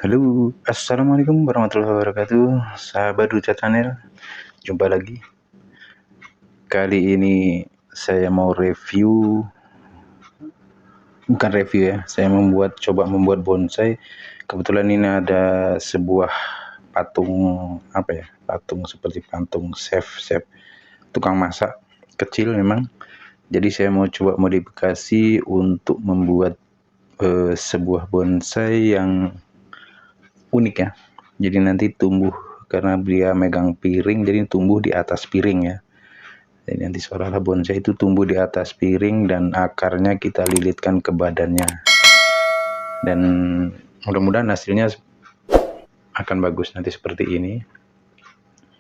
Halo, assalamualaikum warahmatullahi wabarakatuh. Sahabat Duca Channel, jumpa lagi. Kali ini saya mau bukan review ya. Saya coba membuat bonsai. Kebetulan ini ada sebuah patung patung seperti patung chef tukang masak kecil memang. Jadi saya mau coba modifikasi untuk membuat sebuah bonsai yang unik ya. Jadi nanti tumbuh karena dia megang piring, jadi tumbuh di atas piring ya. Jadi nanti seolah-olah bonsai itu tumbuh di atas piring dan akarnya kita lilitkan ke badannya. Dan mudah-mudahan hasilnya akan bagus nanti seperti ini.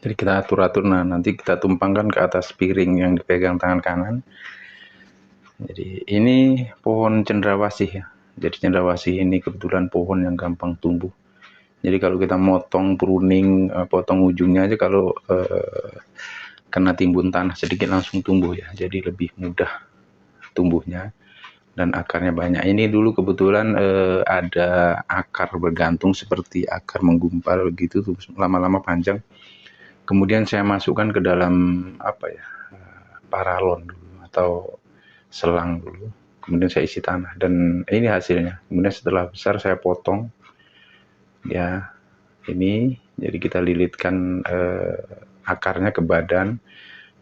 Jadi kita atur-atur, nah nanti kita tumpangkan ke atas piring yang dipegang tangan kanan. Jadi ini pohon cendrawasih ya. Jadi cendrawasih ini kebetulan pohon yang gampang tumbuh. Jadi kalau kita potong ujungnya aja, kalau kena timbun tanah sedikit langsung tumbuh ya. Jadi lebih mudah tumbuhnya dan akarnya banyak. Ini dulu kebetulan ada akar bergantung seperti akar menggumpal begitu, terus lama-lama panjang. Kemudian saya masukkan ke dalam paralon dulu atau selang dulu. Kemudian saya isi tanah dan ini hasilnya. Kemudian setelah besar saya potong ya, ini jadi kita lilitkan akarnya ke badan.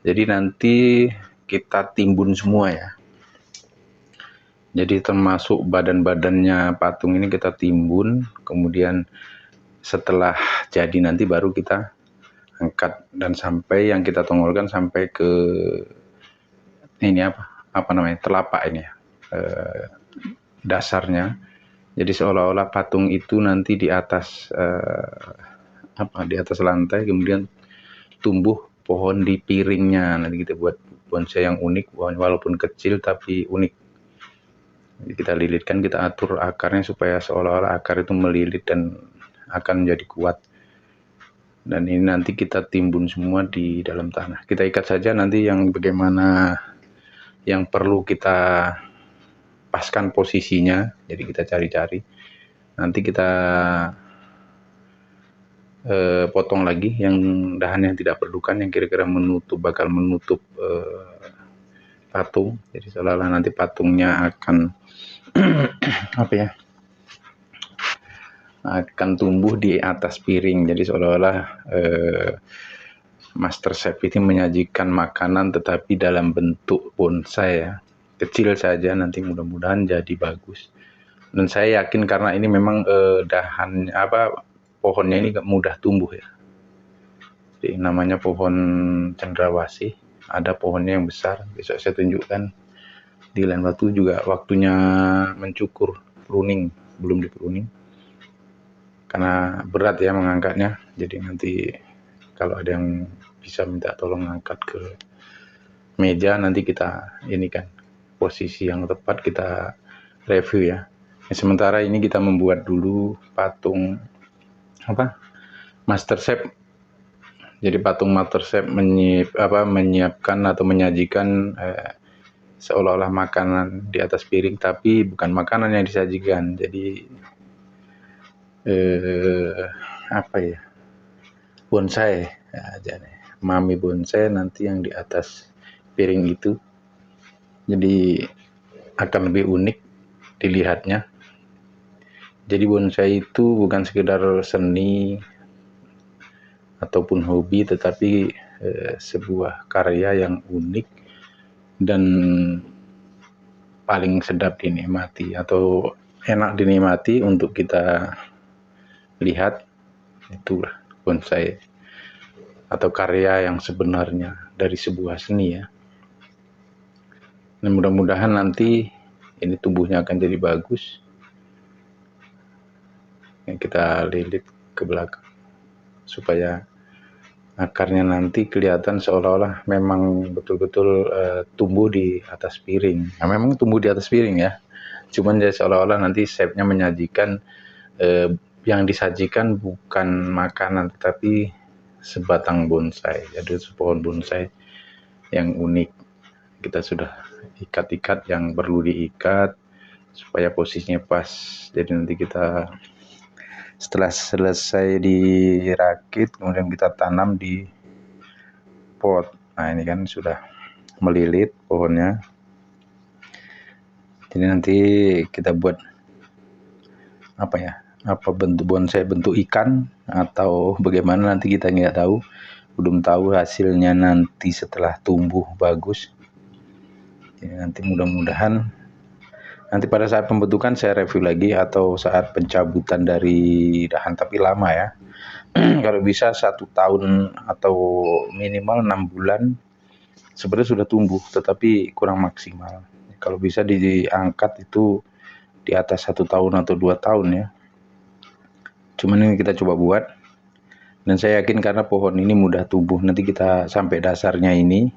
Jadi nanti kita timbun semua ya. Jadi termasuk badan-badannya patung ini kita timbun, kemudian setelah jadi nanti baru kita angkat dan sampai yang kita tongolkan sampai ke ini telapak ini ya, dasarnya. Jadi seolah-olah patung itu nanti di atas di atas lantai, kemudian tumbuh pohon di piringnya. Nanti kita buat bonsai yang unik, walaupun kecil tapi unik. Jadi kita lilitkan, kita atur akarnya supaya seolah-olah akar itu melilit dan akan menjadi kuat. Dan ini nanti kita timbun semua di dalam tanah. Kita ikat saja nanti bagaimana yang perlu kita paskan posisinya. Jadi kita cari-cari. Nanti kita potong lagi yang dahan yang tidak perlukan, yang kira-kira bakal menutup patung. Jadi seolah-olah nanti patungnya akan akan tumbuh di atas piring. Jadi seolah-olah Master Chef ini menyajikan makanan tetapi dalam bentuk bonsai ya. Kecil saja, nanti mudah-mudahan jadi bagus. Dan saya yakin karena ini memang pohonnya ini mudah tumbuh ya. Jadi namanya pohon cendrawasih. Ada pohonnya yang besar. Besok saya tunjukkan. Di lain waktu juga waktunya mencukur, pruning, belum dipruning. Karena berat ya mengangkatnya. Jadi nanti kalau ada yang bisa minta tolong angkat ke meja, nanti kita posisi yang tepat kita review ya. Sementara ini kita membuat dulu patung Master Chef. Jadi patung Master Chef menyiapkan atau menyajikan seolah-olah makanan di atas piring, tapi bukan makanan yang disajikan. Jadi bonsai ya, jadi mami bonsai nanti yang di atas piring itu. Jadi akan lebih unik dilihatnya. Jadi bonsai itu bukan sekedar seni ataupun hobi, tetapi sebuah karya yang unik dan paling sedap dinikmati atau enak dinikmati untuk kita lihat. Itulah bonsai atau karya yang sebenarnya dari sebuah seni ya. Dan mudah-mudahan nanti ini tumbuhnya akan jadi bagus. Kita lilit ke belakang supaya akarnya nanti kelihatan seolah-olah memang betul-betul tumbuh di atas piring. Nah, memang tumbuh di atas piring ya. Cuman ya seolah-olah nanti chefnya menyajikan yang disajikan bukan makanan tetapi sebatang bonsai. Jadi pohon bonsai yang unik. Kita sudah ikat-ikat yang perlu diikat supaya posisinya pas. Jadi nanti kita Setelah selesai dirakit, kemudian kita tanam di pot. Nah, ini kan sudah melilit pohonnya. Jadi nanti kita buat apa ya? Apa bentuk bonsai, bentuk ikan atau bagaimana, nanti kita nggak tahu. Belum tahu hasilnya nanti setelah tumbuh bagus. Jadi nanti mudah-mudahan nanti pada saat pembentukan saya review lagi, atau saat pencabutan dari dahan, tapi lama ya. Kalau bisa 1 tahun atau minimal 6 bulan sebenarnya sudah tumbuh, tetapi kurang maksimal. Kalau bisa diangkat itu di atas 1 tahun atau 2 tahun ya. Cuman ini kita coba buat, dan saya yakin karena pohon ini mudah tumbuh, nanti kita sampai dasarnya ini,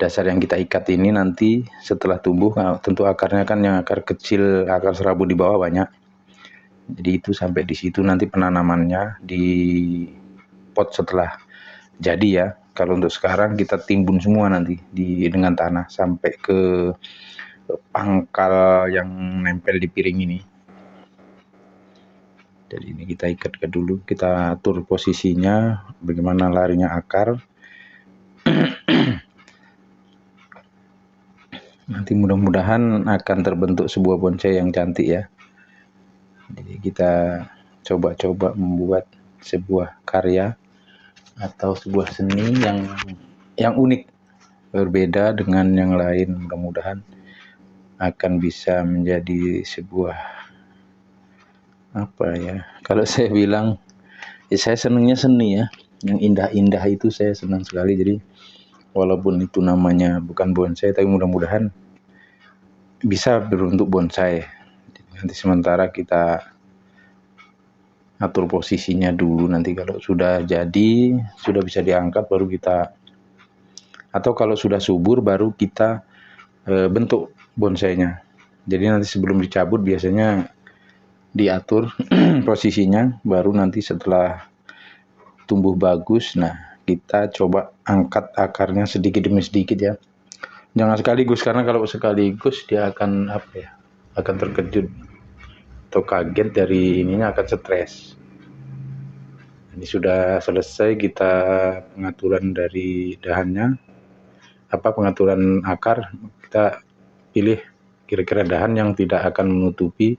dasar yang kita ikat ini nanti setelah tumbuh, nah, tentu akarnya kan yang akar kecil, akar serabut di bawah banyak. Jadi itu sampai di situ nanti penanamannya di pot setelah jadi ya. Kalau untuk sekarang kita timbun semua nanti dengan tanah sampai ke pangkal yang nempel di piring ini. Jadi ini kita ikat dulu, kita atur posisinya, bagaimana larinya akar. Nanti mudah-mudahan akan terbentuk sebuah bonsai yang cantik ya. Jadi kita coba-coba membuat sebuah karya atau sebuah seni yang unik, berbeda dengan yang lain. Mudah-mudahan akan bisa menjadi sebuah apa ya, kalau saya bilang ya, saya senangnya seni ya, yang indah-indah itu saya senang sekali. Jadi walaupun itu namanya bukan bonsai, tapi mudah-mudahan bisa berbentuk bonsai. Nanti sementara kita atur posisinya dulu, nanti kalau sudah jadi, sudah bisa diangkat, baru kita, atau kalau sudah subur baru kita bentuk bonsainya. Jadi nanti sebelum dicabut biasanya diatur posisinya, baru nanti setelah tumbuh bagus, nah kita coba angkat akarnya sedikit demi sedikit ya. Jangan sekaligus, karena kalau sekaligus dia akan apa ya, akan terkejut atau kaget dari ininya, akan stres. Ini sudah selesai kita pengaturan dari dahannya, pengaturan akar. Kita pilih kira-kira dahan yang tidak akan menutupi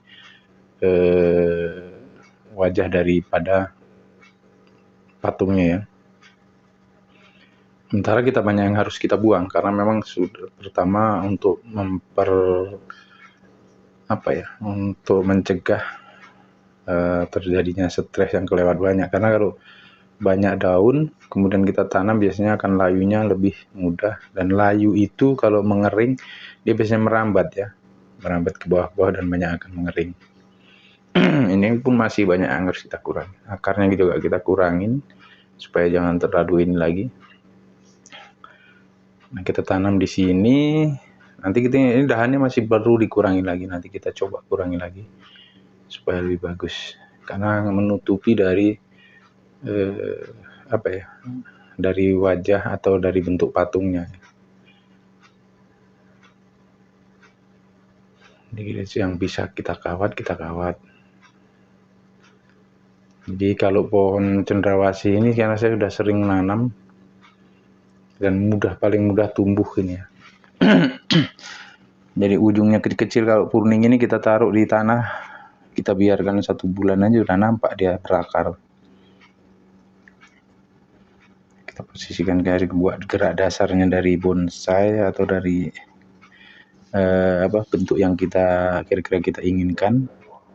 wajah daripada patungnya ya. Sementara kita banyak yang harus kita buang, karena memang sudah pertama untuk untuk mencegah terjadinya stres yang kelewat banyak. Karena kalau banyak daun kemudian kita tanam, biasanya akan layunya lebih mudah, dan layu itu kalau mengering dia biasanya merambat ya, merambat ke bawah-bawah dan banyak akan mengering. Ini pun masih banyak yang harus kita kurangi, akarnya juga kita kurangin supaya jangan terlalu ini lagi. Nah, kita tanam di sini, nanti ini dahannya masih perlu dikurangi lagi, nanti kita coba kurangi lagi supaya lebih bagus, karena menutupi dari dari wajah atau dari bentuk patungnya. Jadi yang bisa kita kawat, kita kawat. Jadi kalau pohon cendrawasih ini, karena saya sudah sering nanam dan paling mudah tumbuh ini ya. Jadi ujungnya kecil-kecil, kalau purning ini kita taruh di tanah, kita biarkan 1 bulan aja udah nampak dia berakar. Kita posisikan buat gerak dasarnya dari bonsai atau dari bentuk yang kira-kira kita inginkan,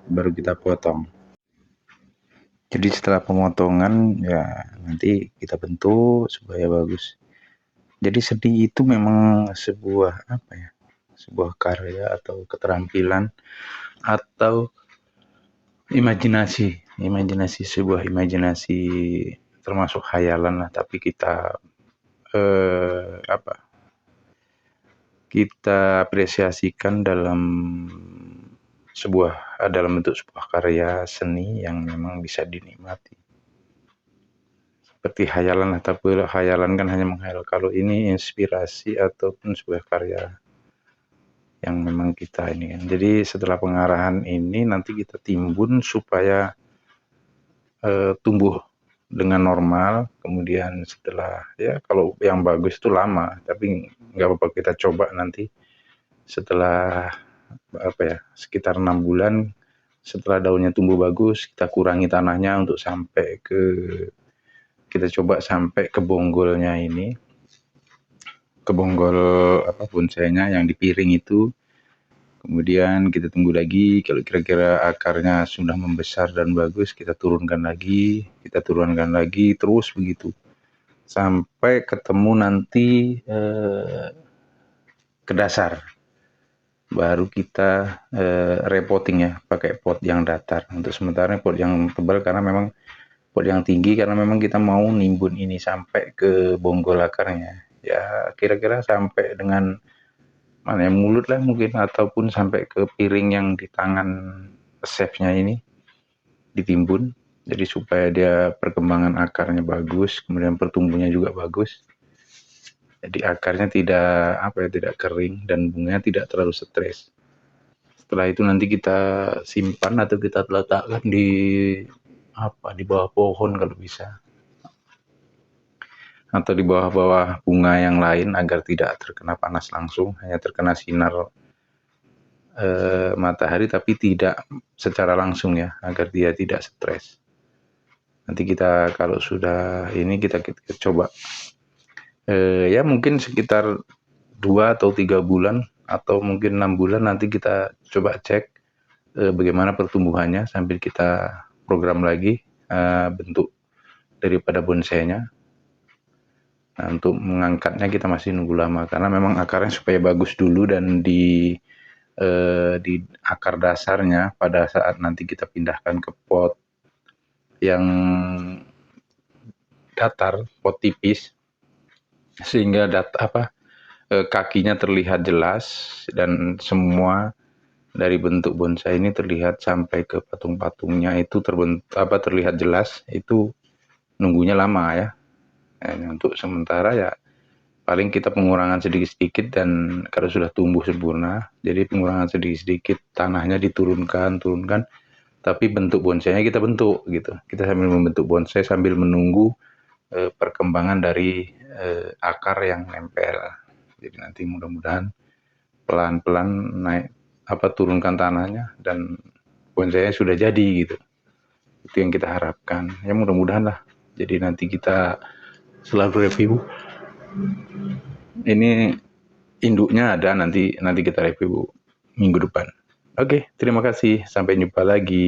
baru kita potong. Jadi setelah pemotongan ya nanti kita bentuk supaya bagus. Jadi seni itu memang sebuah sebuah karya atau keterampilan atau imajinasi, sebuah imajinasi, termasuk khayalan lah, tapi kita kita apresiasikan dalam bentuk sebuah karya seni yang memang bisa dinikmati. Seperti khayalan lah, tapi khayalan kan hanya menghayal. Kalau ini inspirasi ataupun sebuah karya yang memang kita ini kan. Jadi setelah pengarahan ini nanti kita timbun supaya tumbuh dengan normal. Kemudian setelah ya kalau yang bagus itu lama, tapi nggak apa-apa, kita coba nanti setelah sekitar 6 bulan setelah daunnya tumbuh bagus, kita kurangi tanahnya untuk kita coba sampai ke bonggolnya ini, ke bonggol bonsainya yang di piring itu. Kemudian kita tunggu lagi, kalau kira-kira akarnya sudah membesar dan bagus, kita turunkan lagi, terus begitu sampai ketemu nanti ke dasar. Baru kita repotting ya, pakai pot yang datar. Untuk sementara pot yang tebal karena memang pot yang tinggi, karena memang kita mau nimbun ini sampai ke bonggol akarnya. Ya kira-kira sampai dengan mulut lah mungkin, ataupun sampai ke piring yang di tangan chefnya ini ditimbun. Jadi supaya dia perkembangan akarnya bagus, kemudian pertumbuhannya juga bagus. Jadi akarnya tidak kering dan bunganya tidak terlalu stres. Setelah itu nanti kita simpan atau kita letakkan di bawah pohon kalau bisa, atau di bawah-bawah bunga yang lain agar tidak terkena panas langsung, hanya terkena sinar matahari tapi tidak secara langsung ya, agar dia tidak stres. Nanti kita kalau sudah ini kita coba ya mungkin sekitar 2 atau 3 bulan atau mungkin 6 bulan nanti kita coba cek bagaimana pertumbuhannya sambil kita program lagi bentuk daripada bonsainya. Nah, untuk mengangkatnya kita masih nunggu lama karena memang akarnya supaya bagus dulu, dan di akar dasarnya pada saat nanti kita pindahkan ke pot yang datar, pot tipis, sehingga kakinya terlihat jelas dan semua dari bentuk bonsai ini terlihat sampai ke patung-patungnya itu terlihat jelas. Itu nunggunya lama ya. Untuk sementara ya paling kita pengurangan sedikit-sedikit, dan kalau sudah tumbuh sempurna jadi pengurangan sedikit-sedikit, tanahnya diturunkan, tapi bentuk bonsainya kita bentuk gitu. Kita sambil membentuk bonsai sambil menunggu perkembangan dari akar yang nempel. Jadi nanti mudah-mudahan pelan-pelan naik turunkan tanahnya dan bonsainya sudah jadi gitu. Itu yang kita harapkan ya, mudah-mudahan lah. Jadi nanti kita selalu review ini, induknya ada, nanti kita review minggu depan. Oke, terima kasih, sampai jumpa lagi.